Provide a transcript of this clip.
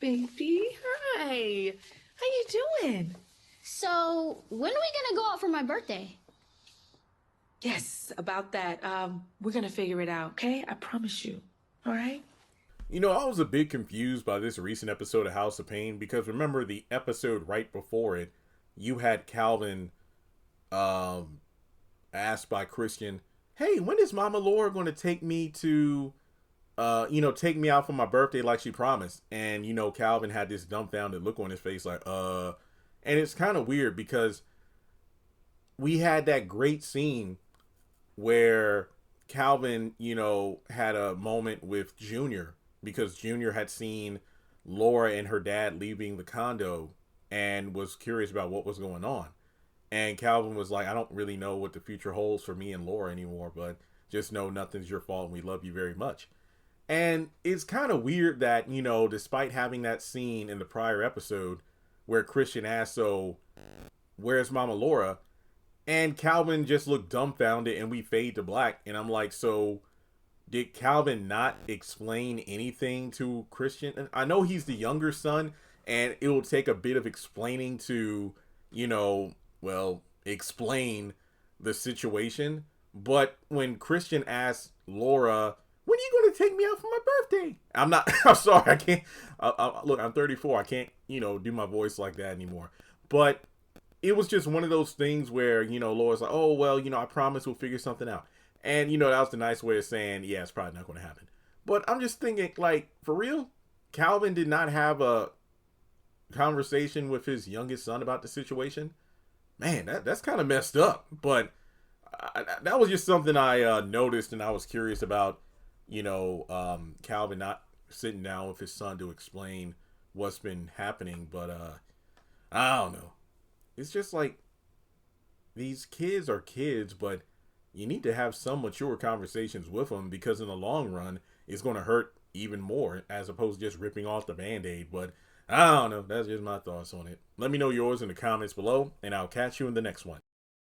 baby. Hi. How you doing? So, when are we gonna go out for my birthday? Yes, about that. We're gonna figure it out, okay? I promise you. All right? I was a bit confused by this recent episode of House of Pain because remember the episode right before it, you had Calvin um, asked by Christian, "Hey, when is Mama Laura going to take me to, take me out for my birthday like she promised?" And Calvin had this dumbfounded look on his face, like, And it's kind of weird because we had that great scene where Calvin, had a moment with Junior because Junior had seen Laura and her dad leaving the condo and was curious about what was going on. And Calvin was like, I don't really know what the future holds for me and Laura anymore, but just know nothing's your fault and we love you very much. And it's kind of weird that, despite having that scene in the prior episode where Christian asked, so where's Mama Laura? And Calvin just looked dumbfounded and we fade to black. And I'm like, so did Calvin not explain anything to Christian? And I know he's the younger son and it will take a bit of explaining to, explain the situation. But when Christian asked Laura, when are you going to take me out for my birthday? I'm not, I'm sorry, I can't, look, I'm 34. I can't, do my voice like that anymore. But it was just one of those things where, Laura's like, oh, well, I promise we'll figure something out. And, that was the nice way of saying, yeah, it's probably not going to happen. But I'm just thinking, like, for real, Calvin did not have a conversation with his youngest son about the situation. Man, that's kind of messed up. But that was just something I noticed and I was curious about, Calvin not sitting down with his son to explain what's been happening. But I don't know. It's just like these kids are kids, but you need to have some mature conversations with them because in the long run, it's going to hurt even more as opposed to just ripping off the band-aid. But I don't know. That's just my thoughts on it. Let me know yours in the comments below, and I'll catch you in the next one.